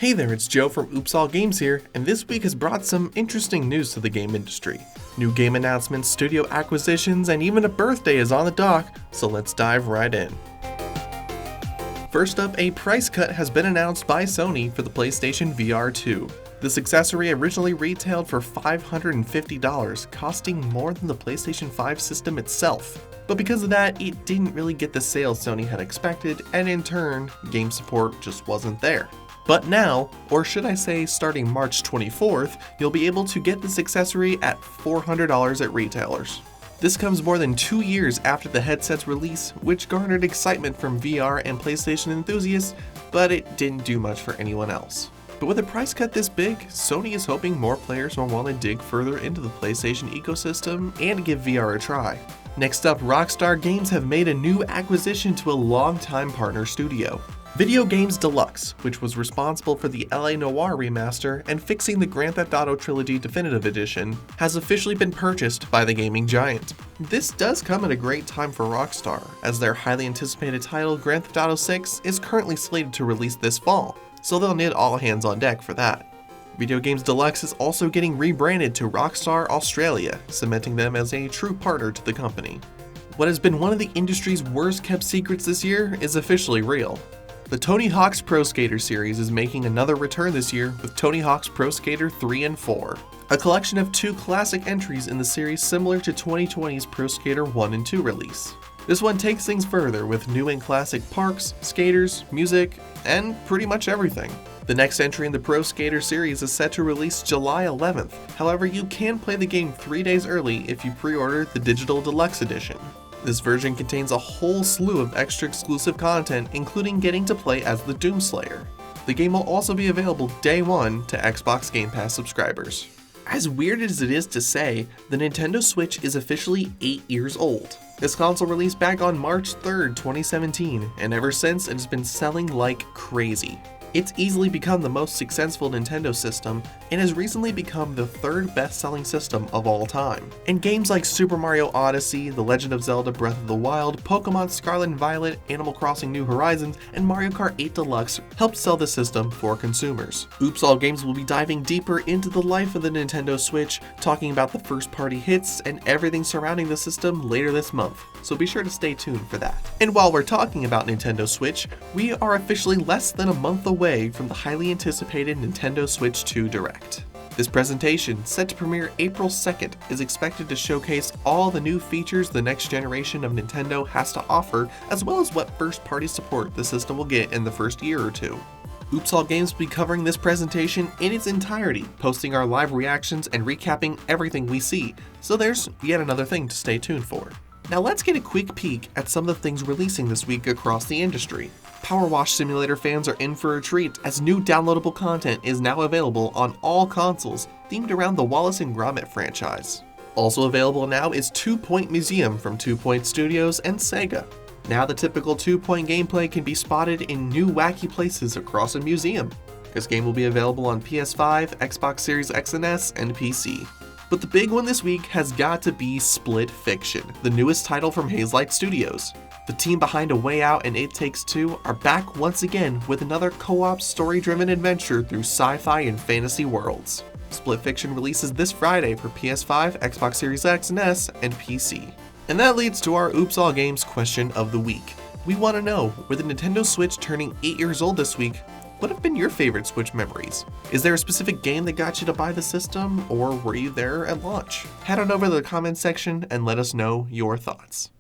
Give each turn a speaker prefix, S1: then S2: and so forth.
S1: Hey there, it's Joe from Oops All Games here, and this week has brought some interesting news to the game industry. New game announcements, studio acquisitions, and even a birthday is on the dock, so let's dive right in. First up, a price cut has been announced by Sony for the PlayStation VR 2. This accessory originally retailed for $550, costing more than the PlayStation 5 system itself. But because of that, it didn't really get the sales Sony had expected, and in turn, game support just wasn't there. But now, or should I say starting March 24th, you'll be able to get this accessory at $400 at retailers. This comes more than 2 years after the headset's release, which garnered excitement from VR and PlayStation enthusiasts, but it didn't do much for anyone else. But with a price cut this big, Sony is hoping more players will want to dig further into the PlayStation ecosystem and give VR a try. Next up, Rockstar Games have made a new acquisition to a longtime partner studio. Video Games Deluxe, which was responsible for the LA Noire remaster and fixing the Grand Theft Auto Trilogy Definitive Edition, has officially been purchased by the gaming giant. This does come at a great time for Rockstar, as their highly anticipated title Grand Theft Auto 6 is currently slated to release this fall, so they'll need all hands on deck for that. Video Games Deluxe is also getting rebranded to Rockstar Australia, cementing them as a true partner to the company. What has been one of the industry's worst kept secrets this year is officially real. The Tony Hawk's Pro Skater series is making another return this year with Tony Hawk's Pro Skater 3 and 4, a collection of 2 classic entries in the series similar to 2020's Pro Skater 1 and 2 release. This one takes things further with new and classic parks, skaters, music, and pretty much everything. The next entry in the Pro Skater series is set to release July 11th, however you can play the game 3 days early if you pre-order the Digital Deluxe Edition. This version contains a whole slew of extra exclusive content, including getting to play as the Doomslayer. The game will also be available day one to Xbox Game Pass subscribers. As weird as it is to say, the Nintendo Switch is officially 8 years old. This console released back on March 3rd, 2017, and ever since it has been selling like crazy. It's easily become the most successful Nintendo system and has recently become the 3rd best-selling system of all time. And games like Super Mario Odyssey, The Legend of Zelda Breath of the Wild, Pokemon Scarlet and Violet, Animal Crossing New Horizons, and Mario Kart 8 Deluxe helped sell the system for consumers. Oops All Games will be diving deeper into the life of the Nintendo Switch, talking about the first-party hits and everything surrounding the system later this month, so be sure to stay tuned for that. And while we're talking about Nintendo Switch, we are officially less than a month away from the highly anticipated Nintendo Switch 2 Direct. This presentation, set to premiere April 2nd, is expected to showcase all the new features the next generation of Nintendo has to offer, as well as what first-party support the system will get in the first year or two. Oops All Games will be covering this presentation in its entirety, posting our live reactions and recapping everything we see, so there's yet another thing to stay tuned for. Now let's get a quick peek at some of the things releasing this week across the industry. Power Wash Simulator fans are in for a treat, as new downloadable content is now available on all consoles themed around the Wallace & Gromit franchise. Also available now is 2 Point Museum from 2 Point Studios and Sega. Now the typical 2 Point gameplay can be spotted in new wacky places across a museum. This game will be available on PS5, Xbox Series X and S, and PC. But the big one this week has got to be Split Fiction, the newest title from Hazelight Studios. The team behind A Way Out and It Takes Two are back once again with another co-op story-driven adventure through sci-fi and fantasy worlds. Split Fiction releases this Friday for PS5, Xbox Series X and S, and PC. And that leads to our Oops All Games question of the week. We want to know, with the Nintendo Switch turning 8 years old this week, what have been your favorite Switch memories? Is there a specific game that got you to buy the system, or were you there at launch? Head on over to the comments section and let us know your thoughts.